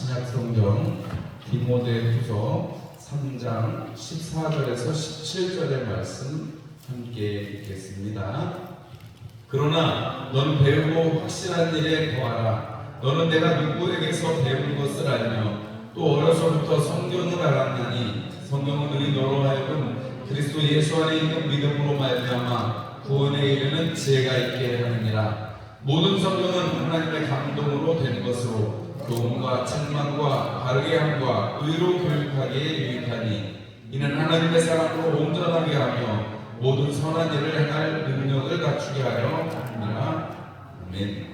신약 성경 디모데후서 3장 14절에서 17절의 말씀 함께 읽겠습니다. 그러나 넌 배우고 확실한 일에 거하라. 너는 내가 누구에게서 배운 것을 알며 또 어려서부터 성경을 알았나니 성경은 너희 너로 하여금 그리스도 예수 안에 있는 믿음으로 말미암아 구원에 이르는 지혜가 있게 하느니라. 모든 성경은 하나님의 감동으로 된 것으로 교훈과 책망과 바르게 함과 의로 교육하기에 유익하니 이는 하나님의 사람으로 온전하게 하며 모든 선한 일을 행할 능력을 갖추게 하려 함이라. 아멘.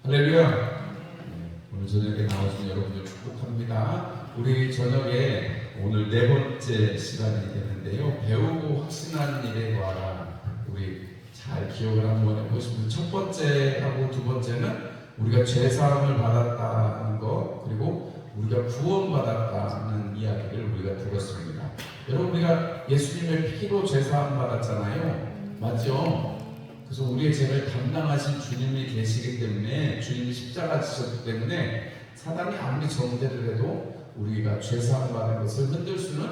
할렐루야. 오늘 저녁에 나오신 여러분들 축복합니다. 우리 저녁에 오늘 네 번째 시간이 되는데요. 배우고 확신하는 일에 거하라. 우리 잘 기억을 한번 해보시면 첫 번째하고 두 번째는 우리가 죄사함을 받았다는 것, 그리고 우리가 구원받았다는 이야기를 우리가 들었습니다. 여러분, 우리가 예수님의 피로 죄사함 받았잖아요. 맞죠? 그래서 우리의 죄를 담당하신 주님이 계시기 때문에, 주님이 십자가 지셨기 때문에 사단이 아무리 정죄를 해도 우리가 죄사함 받은 것을 흔들 수는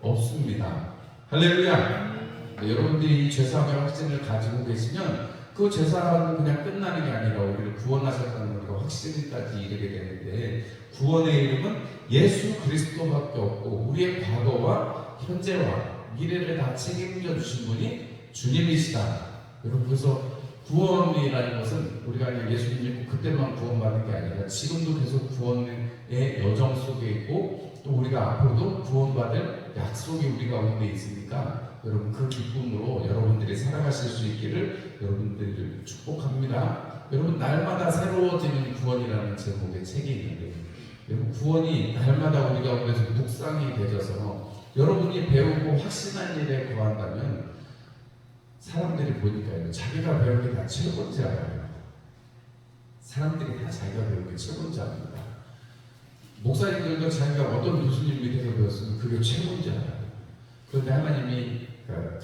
없습니다. 할렐루야. 여러분들이 이 죄사함의 확신을 가지고 계시면 그 죄사함은 그냥 끝나는 게 아니라 우리를 구원하셨다는 우리가 확신까지 이르게 되는데, 구원의 이름은 예수 그리스도밖에 없고 우리의 과거와 현재와 미래를 다 책임져 주신 분이 주님이시다. 여러분, 그래서 구원이라는 것은 우리가 그냥 예수님 믿고 그때만 구원받는 게 아니라 지금도 계속 구원의 여정 속에 있고, 또 우리가 앞으로도 구원받을 약속이 우리 가운데 있으니까 여러분, 그 기쁨으로 여러분들이 살아가실 수 있기를 여러분들을 축복합니다. 여러분, 날마다 새로워지는 구원이라는 제목의 책이 있는데, 여러분, 구원이 날마다 우리 가운데서 묵상이 되어서 여러분이 배우고 확신한 일에 거한다면 사람들이 보니까요, 자기가 배운 게 다 최고인지 알아요. 사람들이 다 자기가 배운 게 최고인지 압니다. 목사님들도 자기가 어떤 교수님 밑에서 배웠으면 그게 최고인지 알아요. 그런데 하나님이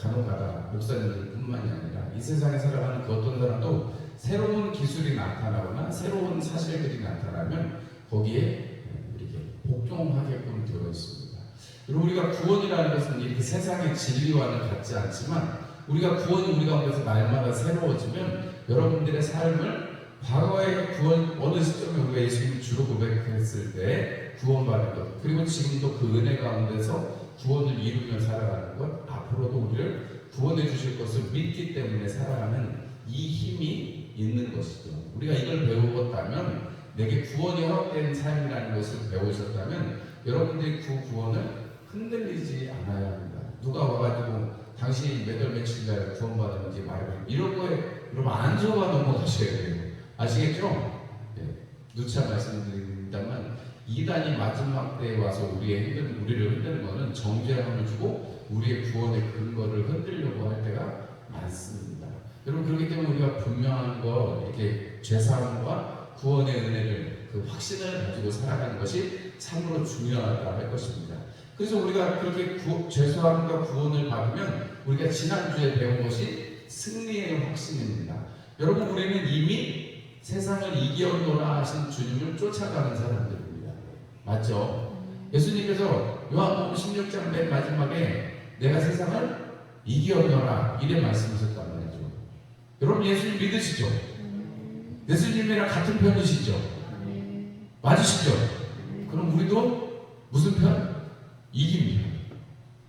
간혹가다 목사님들 뿐만이 아니라 이 세상에 살아가는 그 어떤 사람도 새로운 기술이 나타나거나 새로운 사실들이 나타나면 거기에 이렇게 복종하게끔 되어 있습니다. 그리고 우리가 구원이라는 것은 이렇게 세상의 진리와는 같지 않지만, 우리가 구원이 우리 가운데서 날마다 새로워지면 여러분들의 삶을, 과거의 구원, 어느 시점에 우리가 예수님을 주로 고백했을 때 구원받은 것, 그리고 지금도 그 은혜 가운데서 구원을 이루며 살아가는 것, 앞으로도 우리를 구원해 주실 것을 믿기 때문에 살아가는 이 힘이 있는 것이죠. 우리가 이걸 배우었다면, 내게 구원이 허락된 삶이라는 것을 배우셨다면 여러분들이 그 구원을 흔들리지 않아야 합니다. 누가 와가지고 당신이 몇 월 며칠날 구원받았는지 말해요, 이런 거에 여러분 안 속아 넘어가셔야 돼요. 아시겠죠? 네. 누차 말씀드립니다만, 이단이 마지막 때에 와서 우리를 흔드는 것은 정죄함을 주고 우리의 구원의 근거를 흔들려고 할 때가 많습니다. 여러분, 그렇기 때문에 우리가 분명한 거, 이렇게 죄사함과 구원의 은혜를, 그 확신을 가지고 살아가는 것이 참으로 중요하다 할 것입니다. 그래서 우리가 그렇게 죄사함과 구원을 받으면 우리가 지난주에 배운 것이 승리의 확신입니다. 여러분, 우리는 이미 세상을 이겨노라 하신 주님을 쫓아가는 사람들입니다. 맞죠? 예수님께서 요한복음 16장 맨 마지막에 내가 세상을 이겨노라 이래 말씀하셨단 말이죠. 여러분, 예수님 믿으시죠? 예수님이랑 같은 편이시죠? 맞으시죠? 그럼 우리도 무슨 편? 이긴 편.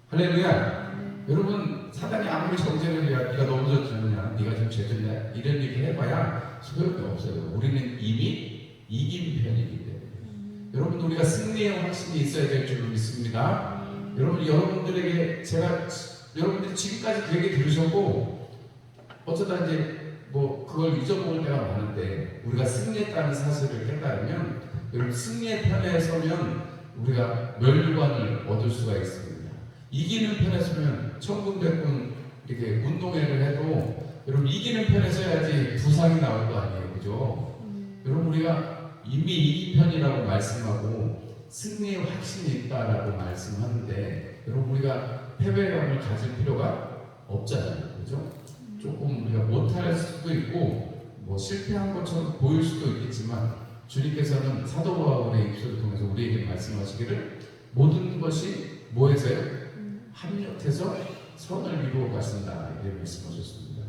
할렐루야. 여러분, 사단이 아무리 정죄를 해야 네가 넘어졌느냐, 네가 지금 죄졌냐 이런 얘기 해봐야 소용이 없어요. 우리는 이미 이긴 편이기 때문에. 여러분, 우리가 승리의 확신이 있어야 될 줄로 믿습니다. 여러분, 여러분들에게 여러분들이 지금까지 그 얘기 들으셨고 어쩌다 이제 그걸 잊어먹을 때가 많은데, 우리가 승리했다는 사실을 깨달으면, 여러분, 승리의 편에 서면 우리가 멸류관을 얻을 수가 있습니다. 이기는 편에 서면 천군백군 이렇게 운동회를 해도 여러분, 이기는 편에 서야지 부상이 나올 거 아니에요, 그죠? 여러분, 우리가 이미 이긴 편이라고 말씀하고 승리의 확신이 있다라고 말씀하는데, 여러분, 우리가 패배감을 가질 필요가 없잖아요, 그죠? 조금 우리가 못할 수도 있고 실패한 것처럼 보일 수도 있겠지만, 주님께서는 사도 바울의 입술을 말씀하시기를 모든 것이 뭐해서요? 합력해서 선을 이루어 가신다 이렇게 말씀하셨습니다.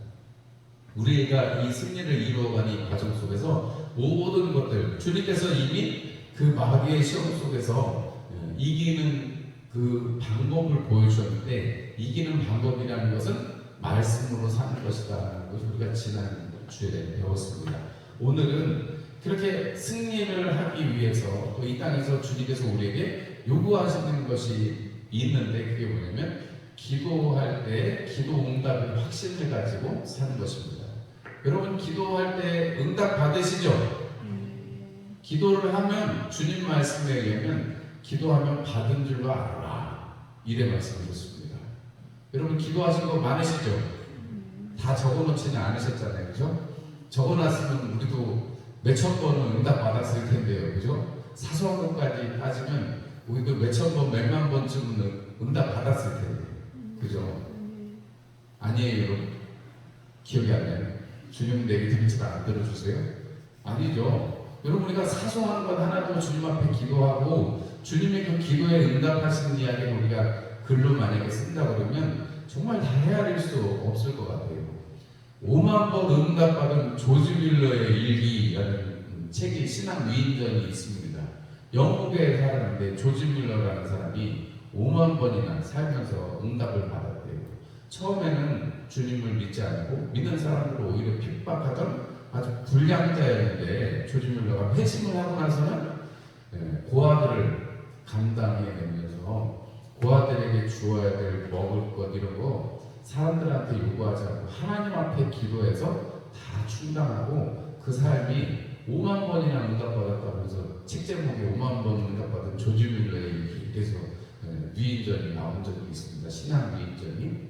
우리가 이 승리를 이루어가는 과정 속에서 모든 것들 주님께서 이미 그 마귀의 시험 속에서 이기는 그 방법을 보여주셨는데 이기는 방법이라는 것은 말씀으로 사는 것이다. 것을 우리가 지난 주에 배웠습니다. 오늘은 그렇게 승리를 하기 위해서 또 이 땅에서 주님께서 우리에게 요구하시는 것이 있는데 그게 뭐냐면 기도할 때 기도 응답의 확신을 가지고 사는 것입니다. 여러분 기도할 때 응답 받으시죠? 기도를 하면 주님 말씀에 의하면 기도하면 받은 줄로 알아 이래 말씀하셨습니다. 여러분 기도하신 거 많으시죠? 다 적어놓지는 않으셨잖아요, 그죠? 적어놨으면 우리도 몇천 번은 응답 받았을 텐데요, 그죠? 사소한 것까지 따지면 우리도 몇천 번, 몇만 번쯤은 응답 받았을 텐데, 그죠? 아니에요, 여러분. 기억이 안 나요. 주님 내게 드리지만 안 들어주세요? 아니죠. 여러분 우리가 사소한 것 하나도 주님 앞에 기도하고 주님의 그 기도에 응답하시는 이야기를 우리가 글로 만약에 쓴다 그러면 정말 다 헤아릴 수 없을 것 같아요. 5만 번 응답받은 조지 밀러의 일기라는 책이 신앙 위인전이 있습니다. 영국에 살았는데 조지 밀러라는 사람이 5만 번이나 살면서 응답을 받았대요. 처음에는 주님을 믿지 않고 믿는 사람들을 오히려 핍박하던 아주 불량자였는데 조지 밀러가 회심을 하고 나서는 고아들을 감당해내면서 고아들에게 주어야 될 먹을 것 이런 거 사람들한테 요구하지 않고 하나님 앞에 기도해서 다 충당하고 그 삶이 5만 번이나 응답받았다면서 책 제목에 5만 번 응답받은 조지 밀러의 일기에서 위인전이 나온 적이 있습니다. 신앙 위인전이.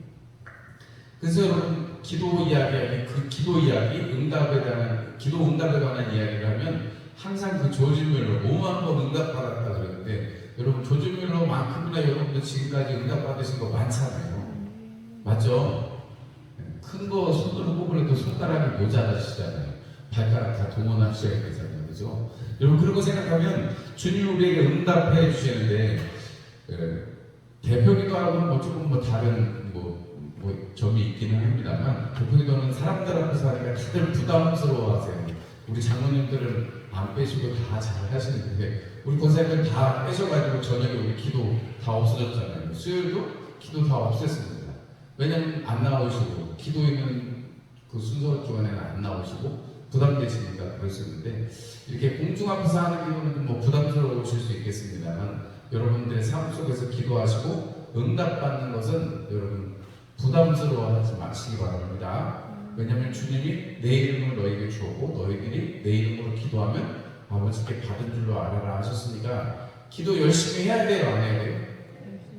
그래서 여러분 기도 이야기, 그 기도 이야기, 응답에 관한 기도 응답에 관한 이야기를 하면 항상 그 조지 밀러 5만 번 응답받았다 그러는데 여러분 조지 밀러만큼이나 여러분들 지금까지 응답받으신 거 많잖아요. 맞죠? 큰 거 손으로 꼽으려도 손가락이 모자라시잖아요. 발가락 다 동원하셔야 되잖아요. 그죠? 여러분 그런 거 생각하면 주님 우리에게 응답해 주시는데 대표기도하고는 뭐 조금 뭐 다른 점이 있기는 합니다만 대표기도는 사람들 앞에서 하니까 다들 부담스러워하세요. 우리 장로님들은 안 빼시고 다 잘 하시는데 우리 권사님들 다 빼셔가지고 저녁에 우리 기도 다 없어졌잖아요. 수요일도 기도 다 없앴습니다. 왜냐면 안 나오시고 기도 있는 그 순서 주간에는 안 나오시고 부담되시니까 그러시는데 이렇게 공중 앞에서 하는 기도는 뭐 부담스러우실 수 있겠습니다만 여러분들의 삶 속에서 기도하시고 응답받는 것은 여러분 부담스러워하지 마시기 바랍니다. 왜냐하면 주님이 내 이름을 너에게 주었고 너희들이 내 이름으로 기도하면 아버지께 받은 줄로 알아라 하셨으니까 기도 열심히 해야 돼요, 안 해야 돼요?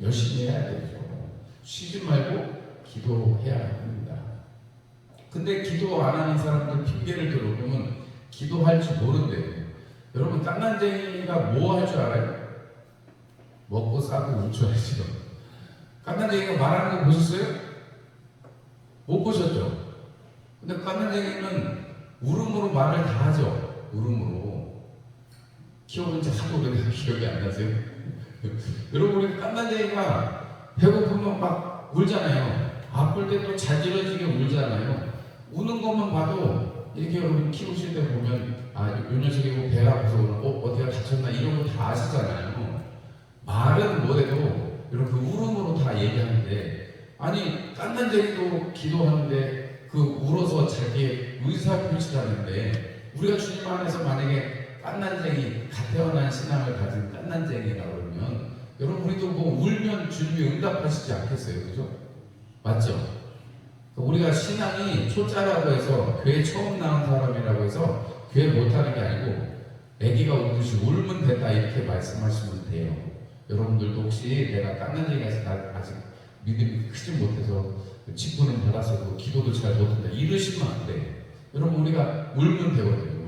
열심히 해야 되죠. 쉬지 말고 기도해야 합니다. 근데 기도 안 하는 사람들 핑계를 들어보면 기도할 줄 모른대요. 여러분 깐난쟁이가 뭐 할 줄 알아요? 먹고 싸고 울줘야죠. 깐난쟁이가 말하는 거 보셨어요? 못 보셨죠? 근데 깐난쟁이는 울음으로 말을 다 하죠. 울음으로. 키워본 지 하도 오래돼서 기억이 안 나세요? 여러분 우리 깐난쟁이가 배고프면 막 울잖아요. 아플 때 또 자지러지게 울잖아요. 우는 것만 봐도 이렇게 여러분 키우실 때 보면 아, 요 녀석이 뭐 배가 아파서 어디가 다쳤나 이런 거 다 아시잖아요. 말은 못해도 이런 그 울음으로 다 얘기하는데 아니 깐난쟁이도 기도하는데 그 울어서 자기의 의사표시라는데 우리가 주님 안에서 만약에 깐난쟁이 갓 태어난 신앙을 가진 깐난쟁이라고 그러면 여러분 우리도 뭐 울면 주님이 응답하시지 않겠어요, 그죠? 맞죠? 우리가 신앙이 초짜라고 해서 교회 처음 나온 사람이라고 해서 교회 못하는 게 아니고 아기가 울듯이 울면 된다 이렇게 말씀하시면 돼요. 여러분들도 혹시 내가 깐난쟁이라서 아직 믿음이 크지 못해서 직분은 받았어도 기도도 잘 못한다 이러시면 안 돼. 여러분 우리가 울면 되거든요.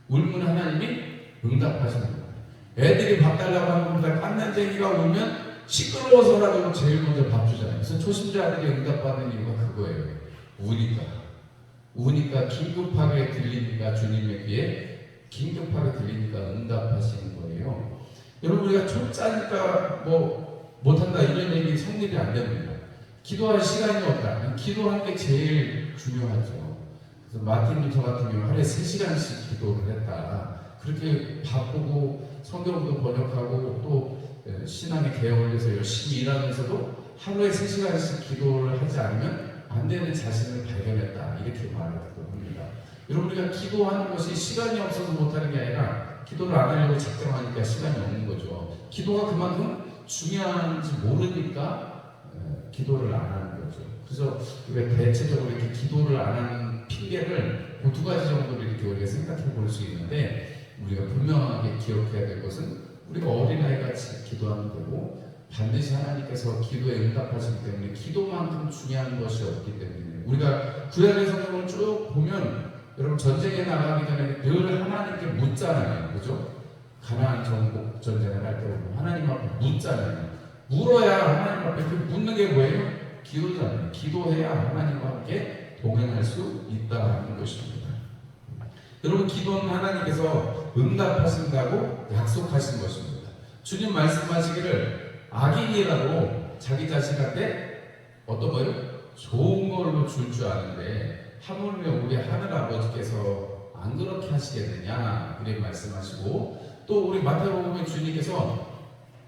울면 하나님이 응답하시는 거예요. 애들이 밥 달라고 하는 것보다 깐난쟁이가 울면 시끄러워서라도 제일 먼저 밥 주잖아요. 그래서 초신자들이 응답받는 이유가 그거예요. 우니까 긴급하게 들리니까 주님의 귀에 긴급하게 들리니까 응답하시는 거예요. 여러분 우리가 초짜니까 뭐 못한다 이런 얘기 성립이 안 됩니다. 기도할 시간이 없다. 기도하는 게 제일 중요하죠. 그래서 마틴 루터 같은 경우 하루에 3시간씩 기도를 했다. 그렇게 바쁘고 성경도 번역하고 또 신앙의 개혁을위해서 열심히 일하면서도 하루에 3시간씩 기도를 하지 않으면 안 되는 자신을 발견했다. 이렇게 말하고 합니다. 여러분 우리가 기도하는 것이 시간이 없어서 못하는 게 아니라 기도를 안 하려고 작정하니까 시간이 없는 거죠. 기도가 그만큼 중요한지 모르니까 기도를 안 하는 거죠. 그래서 우리가 대체적으로 이렇게 기도를 안 하는 핑계를 그 2가지 정도로 이렇게 우리가 생각해 볼 수 있는데, 우리가 분명하게 기억해야 될 것은 우리가 어린아이같이 기도하면 되고 반드시 하나님께서 기도에 응답하시기 때문에 기도만큼 중요한 것이 없기 때문에, 우리가 구약의 성경을 쭉 보면 여러분 전쟁에 나가기 전에 늘 하나님께 묻잖아요. 그죠? 가나안 정복 전쟁을 할 때 하나님 앞에 묻잖아요. 물어야 하나님 앞에 그 묻는 게 뭐예요? 기도잖아요. 기도해야 하나님과 함께 동행할 수 있다는 것입니다. 여러분 기도는 하나님께서 응답하신다고 약속하신 것입니다. 주님 말씀하시기를 악인이라도 자기 자식한테 어떤 거예요? 좋은 걸로 줄 줄 아는데 하물며 우리 하늘 아버지께서 안 그렇게 하시겠느냐 이렇게 말씀하시고, 또 우리 마태복음에 주님께서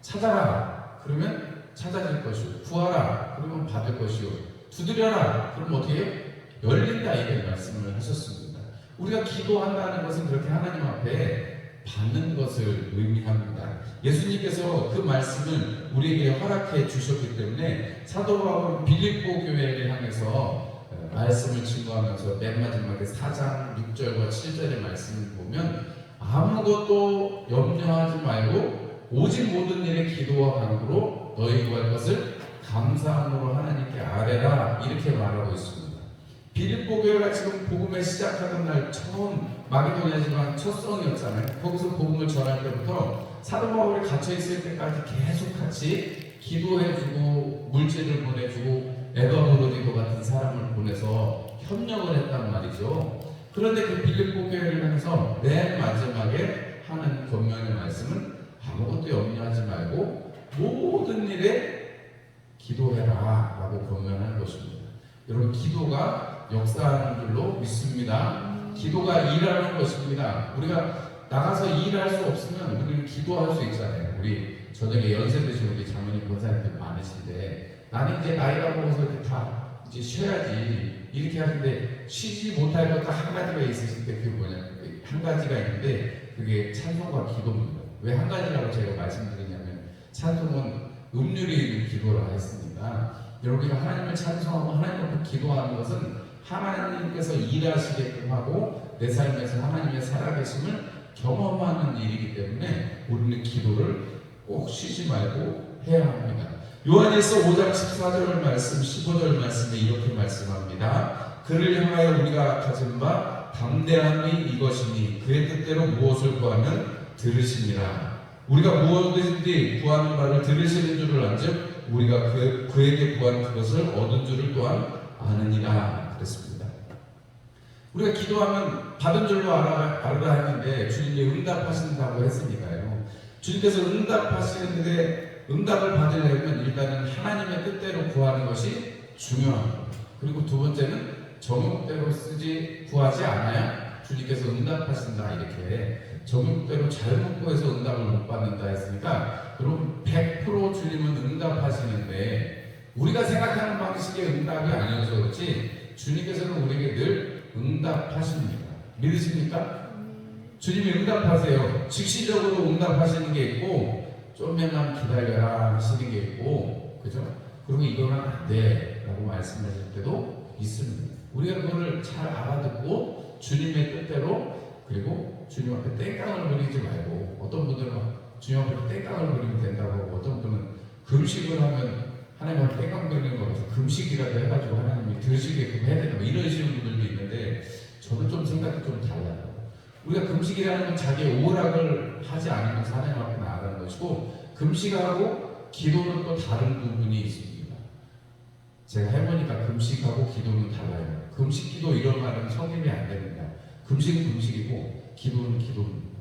찾아라 그러면 찾아질 것이요, 구하라 그러면 받을 것이요, 두드려라 그러면 어떻게 해요? 열린다 이렇게 말씀을 하셨습니다. 우리가 기도한다는 것은 그렇게 하나님 앞에 받는 것을 의미합니다. 예수님께서 그 말씀을 우리에게 허락해 주셨기 때문에 사도 바울은 빌립보 교회를 향해서 말씀을 증거하면서 맨 마지막에 4장 6절과 7절의 말씀을 보면 아무것도 염려하지 말고 오직 모든 일에 기도와 간구로 너희 구할 것을 감사함으로 하나님께 아뢰라 이렇게 말하고 있습니다. 빌립보 교회가 지금 복음을 시작하던 날 처음 마게도냐지만 첫 성이었잖아요. 거기서 복음을 전할 때부터 사도 바울이 갇혀 있을 때까지 계속 같이 기도해주고 물질을 보내주고 에바브로디도 같은 사람을 보내서 협력을 했단 말이죠. 그런데 그 빌립보 교회를 향해서 맨 마지막에 하는 권면의 말씀은 아무것도 염려하지 말고 모든 일에 기도해라 라고 권면하는 것입니다. 여러분 기도가 역사하는 줄로 믿습니다. 기도가 일하는 것입니다. 우리가 나가서 일할 수 없으면 우리는 기도할 수 있잖아요. 우리 저녁에 연세 드신 우리 장모님 권사님들 많으신데, 나는 이제 나이가 먹어서 이렇게 다 이제 쉬어야지 이렇게 하는데 쉬지 못할 것 딱 한 가지가 있으실 때 그게 뭐냐, 한 가지가 있는데 그게 찬송과 기도입니다. 왜 한 가지라고 제가 말씀드리냐면 찬송은 음률이 있는 기도를 했습니다. 여러분이 하나님을 찬송하고 하나님 앞에 기도하는 것은 하나님께서 일하시게끔 하고 내 삶에서 하나님의 살아계심을 경험하는 일이기 때문에 우리는 기도를 꼭 쉬지 말고 해야 합니다. 요한일서 5장 14절 말씀 15절 말씀에 이렇게 말씀합니다. 그를 향하여 우리가 가진 바 담대함이 이것이니 그의 뜻대로 무엇을 구하면 들으시니라. 우리가 무엇이든지 구하는 바를 들으시는 줄을 안즉 우리가 그에게 구한 그것을 얻은 줄을 또한 아느니라 그랬습니다. 우리가 기도하면 받은 줄로 알아야 하는데 주님이 응답하신다고 했으니까요. 주님께서 응답하시는데 응답을 받으려면 일단은 하나님의 뜻대로 구하는 것이 중요합니다. 그리고 두 번째는 정욕대로 구하지 않아야 주님께서 응답하신다. 이렇게 정욕대로 잘못 구해서 응답을 못 받는다 했으니까 여러분 100% 주님은 응답하시는데 우리가 생각하는 방식의 응답이 아니어서 그렇지 주님께서는 우리에게 늘 응답하십니다. 믿으십니까? 주님이 응답하세요. 즉시적으로 응답하시는 게 있고 좀만 기다려라 하시는 게 있고, 그죠? 그리고 이거는 안 돼 라고 말씀하실 때도 있습니다. 우리가 그거를 잘 알아듣고 주님의 뜻대로, 그리고 주님 앞에 땡깡을 부리지 말고, 어떤 분들은 주님 앞에 땡깡을 부리면 된다고 하고, 어떤 분은 금식을 하면 하나님 앞에 땡깡 부리는 거 같아서 금식이라도 해가지고 하나님이 들으시게끔 해야 된다 이러시는 분들도 있는데, 저는 좀 생각이 좀 달라요. 우리가 금식이라는 건 자기의 오락을 하지 않으면서 하나님 앞에 나아가는 것이고, 금식하고 기도는 또 다른 부분이 있습니다. 제가 해보니까 금식하고 기도는 달라요. 금식, 기도 이런 말은 성립이 안 됩니다. 금식은 금식이고 기도는 기도입니다.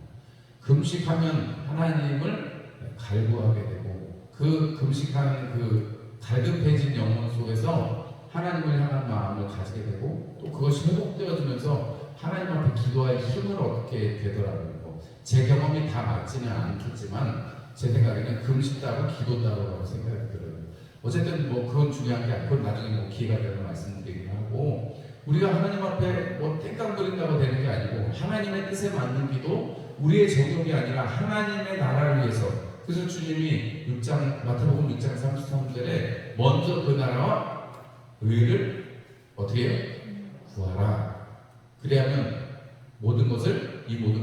금식하면 하나님을 갈구하게 되고 그 금식하는 그 갈급해진 영혼 속에서 하나님을 향한 마음을 가지게 되고 또 그것이 회복되어지면서 하나님 앞에 기도할 힘을 얻게 되더라고요. 제 경험이 다 맞지는 않겠지만 제 생각에는 금식 따로 기도 따로라고 생각이 들어요. 어쨌든 뭐 그건 중요한 게 아니고 나중에 뭐 기회가 되면 말씀드리긴 하고 우리가 하나님 앞에 뭐 땡깡 부린다고 되는 게 아니고 하나님의 뜻에 맞는 기도 우리의 적용이 아니라 하나님의 나라를 위해서 그래서 주님이 마태복음 6장 33절에 먼저 그 나라와 의를 어떻게 해요? 구하라. 그리하면 이 모든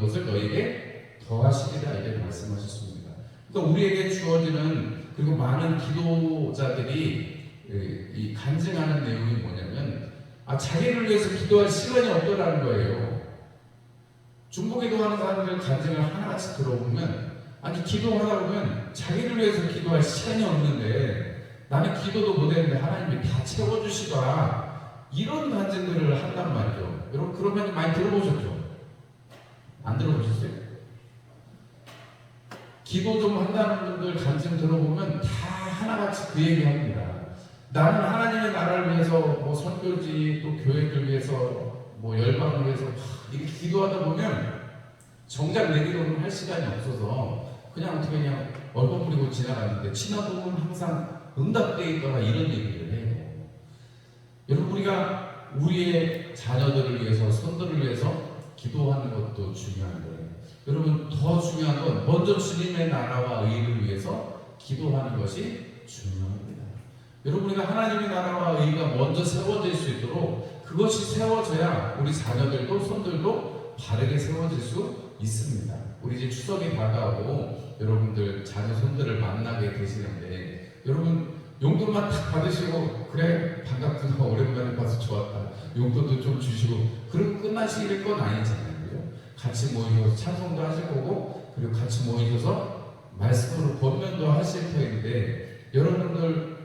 것을 너에게 더하시리라 이렇게 말씀하셨습니다. 그러니까 우리에게 주어지는 그리고 많은 기도자들이 이 간증하는 내용이 뭐냐면 자기를 위해서 기도할 시간이 없더라는 거예요. 중보기도하는 사람들 간증을 하나같이 들어보면 기도하다 보면 자기를 위해서 기도할 시간이 없는데 나는 기도도 못했는데 하나님이 다 채워주시더라 이런 간증들을 한단 말이죠. 여러분 그러면 많이 들어보셨죠? 안 들어보셨어요? 기도 좀 한다는 분들 간증 들어보면 다 하나같이 그 얘기 합니다. 나는 하나님의 나라를 위해서 뭐 선교지 또 교회를 위해서 뭐 열방을 위해서 이렇게 기도하다 보면 정작 내 기도는 할 시간이 없어서 그냥 얼버무리고 지나가는데 지나보면 항상 응답되어 있거나 이런 얘기를 해요. 여러분 우리가 우리의 자녀들을 위해서 선들을 위해서 기도하는 것도 중요한 거예요. 여러분 더 중요한 건 먼저 주님의 나라와 의를 위해서 기도하는 것이 중요합니다. 여러분 우리가 하나님의 나라와 의가 먼저 세워질 수 있도록 그것이 세워져야 우리 자녀들도 손들도 바르게 세워질 수 있습니다. 우리 이제 추석이 다가오고 여러분들 자녀 손들을 만나게 되시는데 여러분 용돈만 딱 받으시고 그래 반갑구나 오랜만에 봐서 좋았다 용돈도 좀 주시고 그리고 끝나실 건 아니잖아요. 같이 모이셔서 찬송도 하실 거고 그리고 같이 모이셔서 말씀으로 권면도 하실 터인데 여러분들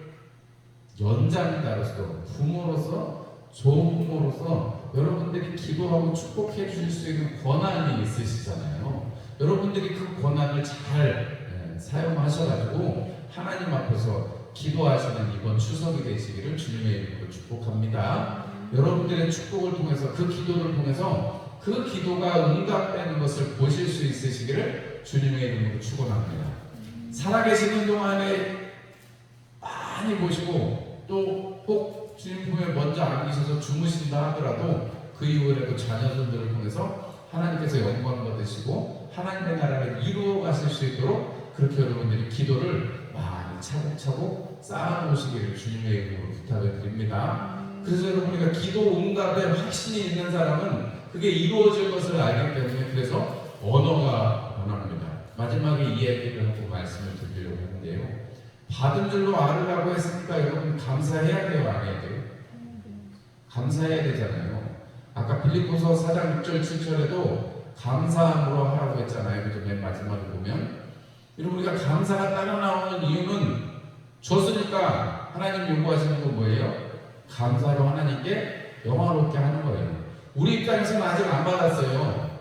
연장이 따라서 부모로서 좋은 부모로서 여러분들이 기도하고 축복해 주실 수 있는 권한이 있으시잖아요. 여러분들이 그 권한을 잘 사용하셔가지고 하나님 앞에서 기도하시는 이번 추석이 되시기를 주님의 이름으로 축복합니다. 여러분들의 축복을 통해서 그 기도를 통해서 그 기도가 응답되는 것을 보실 수 있으시기를 주님의 이름으로 축원합니다. 살아계시는 동안에 많이 보시고 또 꼭 주님 품에 먼저 안기셔서 주무신다 하더라도 그 이후에도 자녀들을 통해서 하나님께서 영광 받으시고 하나님의 나라를 이루어 가실 수 있도록 그렇게 여러분들이 기도를 많이 차곡차곡 쌓아놓으시기를 주님의 이름으로 부탁을 드립니다. 그래서 여러분 우리가 기도 응답에 확신이 있는 사람은 그게 이루어질 것을 알기 때문에 그래서 언어가 변합니다. 마지막에 이 얘기를 하고 말씀을 드리려고 하는데요. 받은 줄로 알으라고 했으니까 여러분 감사해야 돼요? 안 해야 돼요? 감사해야 되잖아요. 아까 빌립보서 4장 6절 7절에도 감사함으로 하라고 했잖아요. 그죠? 맨 마지막에 보면 여러분 우리가 감사가 따라 나오는 이유는 줬으니까 하나님 요구하시는 건 뭐예요? 감사로 하나님께 영화롭게 하는 거예요. 우리 입장에서는 아직 안 받았어요.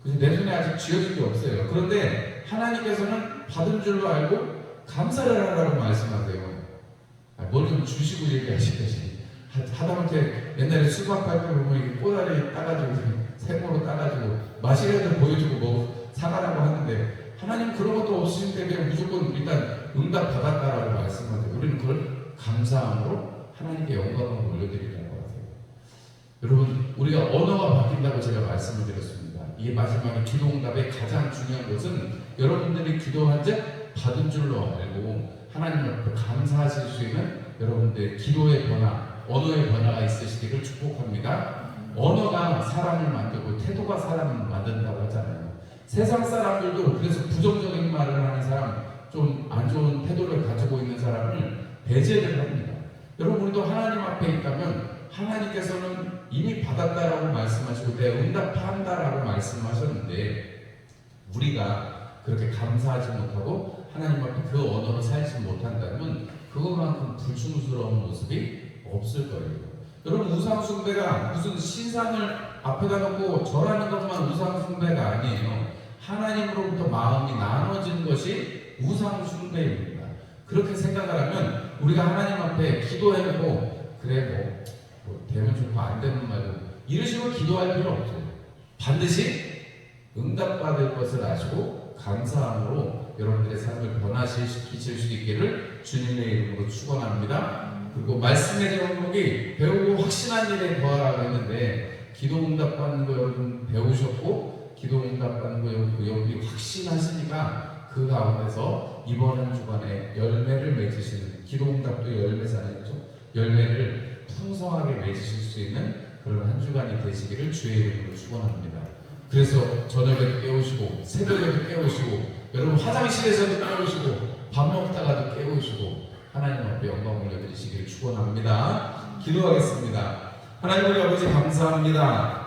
그래서 내 손에 아직 쥐어진 게 없어요. 그런데 하나님께서는 받은 줄로 알고 감사를 하라고 말씀하세요. 뭘 좀 주시고 얘기하시듯이 하다못해 옛날에 수박 밟고 보면 이게 꼬다리 따가지고 생으로 따가지고 마시려도 보여주고 뭐 사가라고 하는데 하나님 그런 것도 없으신 때문에 무조건 일단 응답 받았다라고 말씀하세요. 우리는 그걸 감사함으로 하나님께 영광을 올려드리라고 하세요. 여러분 우리가 언어가 바뀐다고 제가 말씀을 드렸습니다. 이 마지막에 기도 응답의 가장 중요한 것은 여러분들이 기도한 즉 받은 줄로 알고 하나님 앞에 감사하실 수 있는 여러분들의 기도의 변화, 언어의 변화가 있으시기를 축복합니다. 언어가 사람을 만들고 태도가 사람을 만든다고 하잖아요. 세상 사람들도 그래서 부정적인 말을 하는 사람, 좀 안 좋은 태도를 가지고 있는 사람을 배제를 합니다. 여러분 우리도 하나님 앞에 있다면 하나님께서는 이미 받았다라고 말씀하시고 내 응답한다라고 말씀하셨는데 우리가 그렇게 감사하지 못하고 하나님 앞에 그 언어로 살지 못한다면 그것만큼 불충스러운 모습이 없을 거예요. 여러분 우상숭배가 무슨 신상을 앞에다 놓고 절하는 것만 우상숭배가 아니에요. 하나님으로부터 마음이 나눠진 것이 우상 우상 숭배입니다. 그렇게 생각을 하면 우리가 하나님 앞에 기도해놓고 그래 뭐 되면 좋고 안 되면 말고 이런 식으로 기도할 필요 없어요. 반드시 응답받을 것을 아시고 감사함으로 여러분들의 삶을 변화시키실 수 있기를 주님의 이름으로 축원합니다. 그리고 말씀의 제목이 배우고 확신한 일에 더하라고 했는데 기도 응답받는 거 여러분 배우셨고 기도 응답받는 거 여러분이 확신하시니까 그 가운데서 이번 한 주간에 열매를 맺으시는 기도 응답도 열매잖아요. 열매를 풍성하게 맺으실 수 있는 그런 한 주간이 되시기를 주의 이름으로 축원합니다. 그래서 저녁에도 깨우시고 새벽에도 깨우시고 여러분 화장실에서도 깨우시고 밥 먹다가도 깨우시고 하나님 앞에 영광 올려드리시기를 축원합니다. 기도하겠습니다. 하나님 우리 아버지 감사합니다.